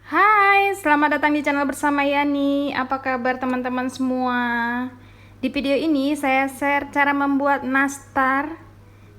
Hai, selamat datang di channel bersama Yani. Apa kabar teman-teman semua? Di video ini saya share cara membuat nastar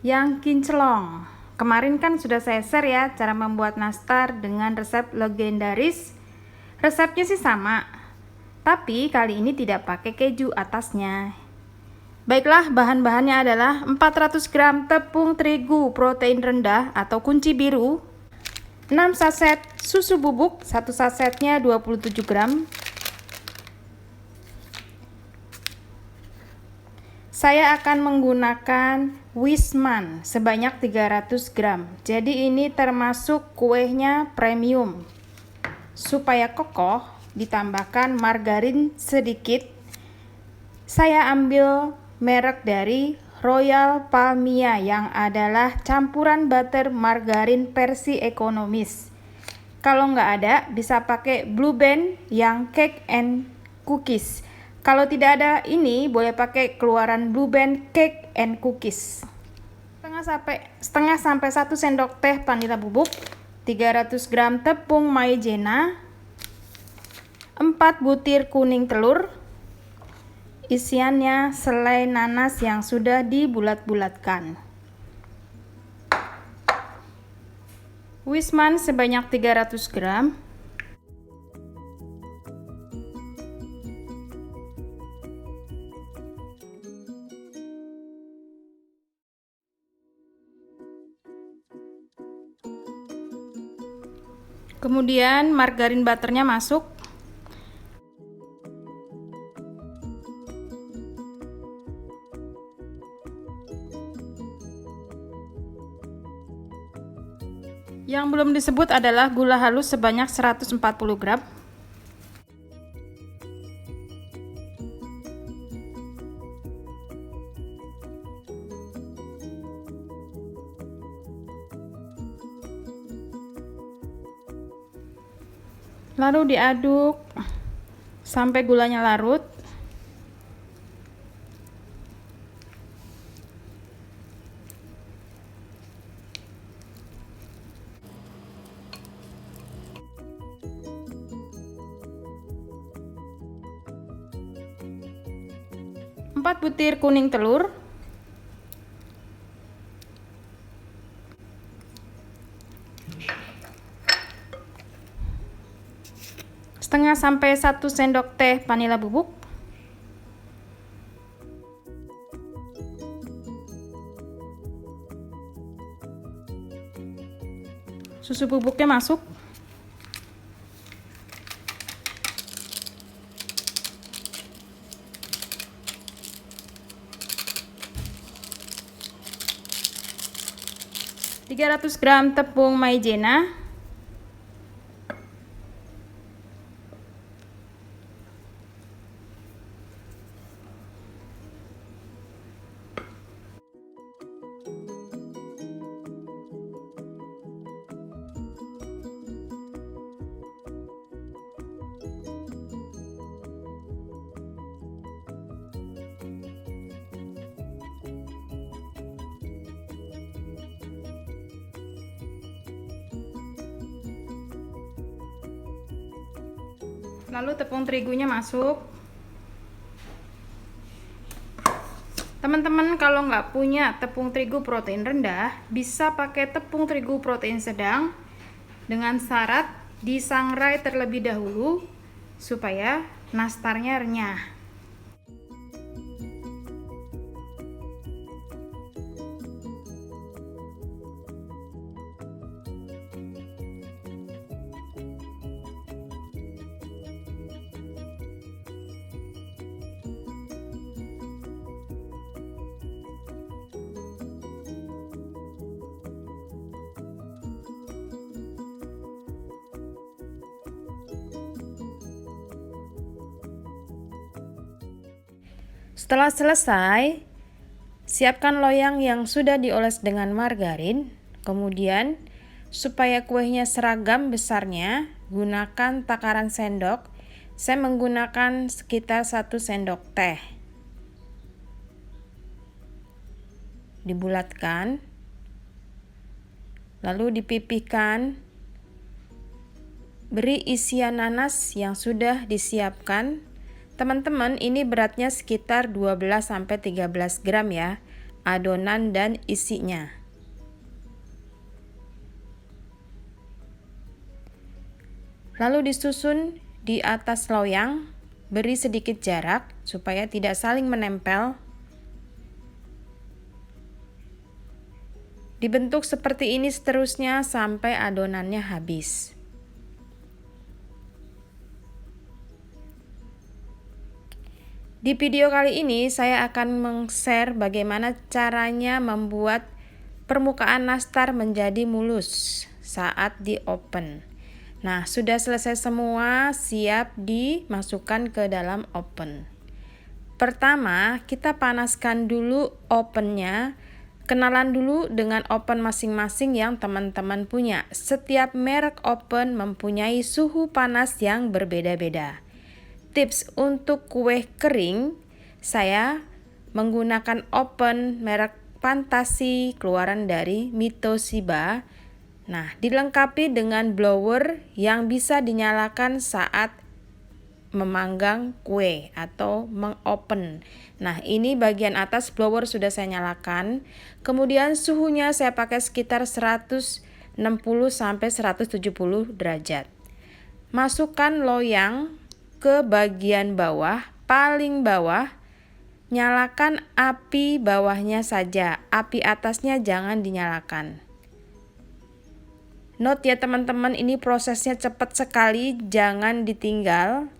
yang kinclong. Kemarin kan sudah saya share ya cara membuat nastar dengan resep legendaris. Resepnya sih sama, tapi kali ini tidak pakai keju atasnya. Baiklah, bahan-bahannya adalah 400 gram tepung terigu protein rendah atau kunci biru, 6 saset susu bubuk, 1 sasetnya 27 gram. Saya akan menggunakan Wisman sebanyak 300 gram. Jadi ini termasuk kuenya premium. Supaya kokoh, ditambahkan margarin sedikit. Saya ambil merek dari Royal Palmia yang adalah campuran butter margarin versi ekonomis. Kalau nggak ada, bisa pakai Blue Band yang cake and cookies. Kalau tidak ada ini, boleh pakai keluaran Blue Band cake and cookies. Setengah sampai 1 sendok teh vanila bubuk, 300 gram tepung maizena, 4 butir kuning telur. Isiannya selai nanas yang sudah dibulat-bulatkan. Wisman sebanyak 300 gram. Kemudian margarin butternya masuk. Yang belum disebut adalah gula halus sebanyak 140 gram. Lalu diaduk sampai gulanya larut. Empat butir kuning telur. Setengah sampai 1 sendok teh vanila bubuk. Susu bubuknya masuk. Ratus gram tepung maizena. Lalu tepung terigunya masuk. Teman-teman kalau nggak punya tepung terigu protein rendah, bisa pakai tepung terigu protein sedang dengan syarat disangrai terlebih dahulu supaya nastarnya renyah. Setelah selesai, siapkan loyang yang sudah dioles dengan margarin. Kemudian, supaya kuenya seragam besarnya, gunakan takaran sendok. Saya menggunakan sekitar 1 sendok teh. Dibulatkan, lalu dipipihkan Beri isian nanas yang sudah disiapkan. Teman-teman, ini beratnya sekitar 12-13 gram ya, adonan dan isinya. Lalu disusun di atas loyang, beri sedikit jarak supaya tidak saling menempel. Dibentuk seperti ini seterusnya sampai adonannya habis. Di video kali ini saya akan meng-share bagaimana caranya membuat permukaan nastar menjadi mulus saat di oven. Nah, sudah selesai semua, siap dimasukkan ke dalam oven. Pertama, kita panaskan dulu ovennya. Kenalan dulu dengan oven masing-masing yang teman-teman punya. Setiap merek oven mempunyai suhu panas yang berbeda-beda. Tips untuk kue kering, saya menggunakan oven merek Fantasi keluaran dari Mitoshiba. Nah, dilengkapi dengan blower yang bisa dinyalakan saat memanggang kue atau mengopen. Nah, ini bagian atas blower sudah saya nyalakan. Kemudian suhunya saya pakai sekitar 160 sampai 170 derajat. Masukkan loyang ke bagian bawah, paling bawah. Nyalakan api bawahnya saja, api atasnya jangan dinyalakan. Note ya teman-teman, ini prosesnya cepat sekali, jangan ditinggal.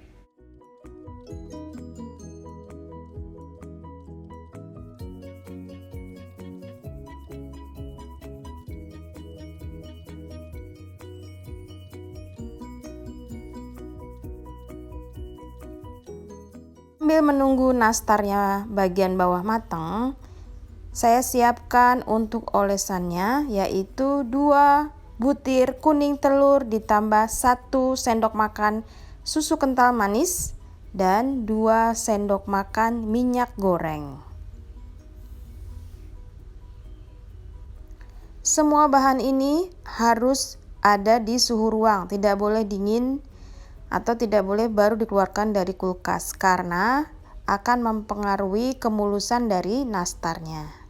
Sambil menunggu nastarnya bagian bawah matang, saya siapkan untuk olesannya, yaitu 2 butir kuning telur ditambah 1 sendok makan susu kental manis dan 2 sendok makan minyak goreng. Semua bahan ini harus ada di suhu ruang, tidak boleh dingin atau tidak boleh baru dikeluarkan dari kulkas karena akan mempengaruhi kemulusan dari nastarnya.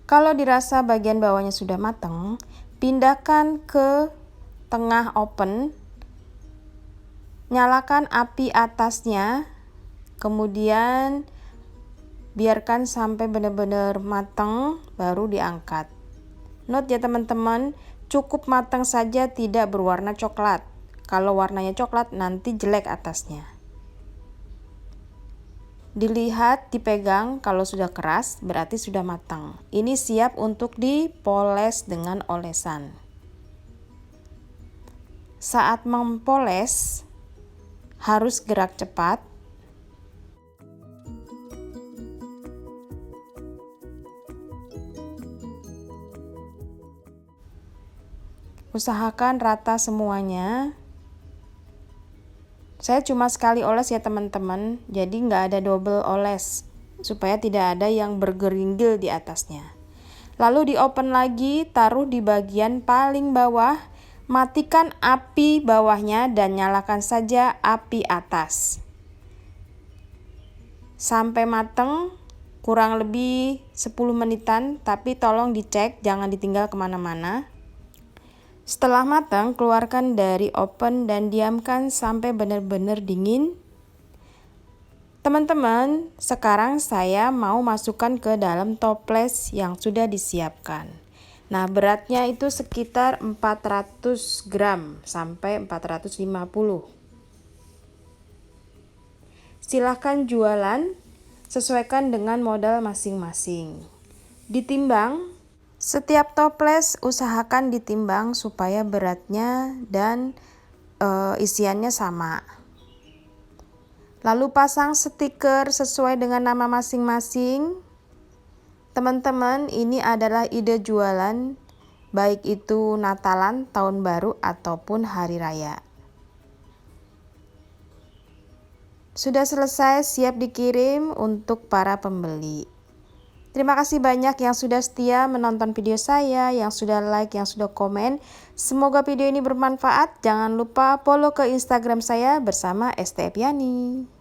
Kalau dirasa bagian bawahnya sudah matang, pindahkan ke tengah oven. Nyalakan api atasnya, kemudian biarkan sampai benar-benar matang, baru diangkat. Note ya teman-teman, cukup matang saja, tidak berwarna coklat. Kalau warnanya coklat nanti jelek atasnya. Dilihat, dipegang, kalau sudah keras berarti sudah matang. Ini siap untuk dipoles dengan olesan. Saat mempoles harus gerak cepat. Usahakan rata semuanya. Saya cuma sekali oles ya teman-teman, jadi nggak ada double oles, supaya tidak ada yang bergeringgil di atasnya. Lalu di oven lagi, taruh di bagian paling bawah, matikan api bawahnya dan nyalakan saja api atas. Sampai matang, kurang lebih 10 menitan, tapi tolong dicek, jangan ditinggal kemana-mana. Setelah matang, keluarkan dari oven dan diamkan sampai benar-benar dingin. Teman-teman, sekarang saya mau masukkan ke dalam toples yang sudah disiapkan. Nah, beratnya itu sekitar 400 gram sampai 450. Silahkan jualan, sesuaikan dengan modal masing-masing. Ditimbang. Setiap toples usahakan ditimbang supaya beratnya dan isiannya sama. Lalu pasang stiker sesuai dengan nama masing-masing. Teman-teman, ini adalah ide jualan, baik itu Natalan, Tahun Baru, ataupun Hari Raya. Sudah selesai, siap dikirim untuk para pembeli. Terima kasih banyak yang sudah setia menonton video saya, yang sudah like, yang sudah komen. Semoga video ini bermanfaat. Jangan lupa follow ke Instagram saya bersama ST Epiani.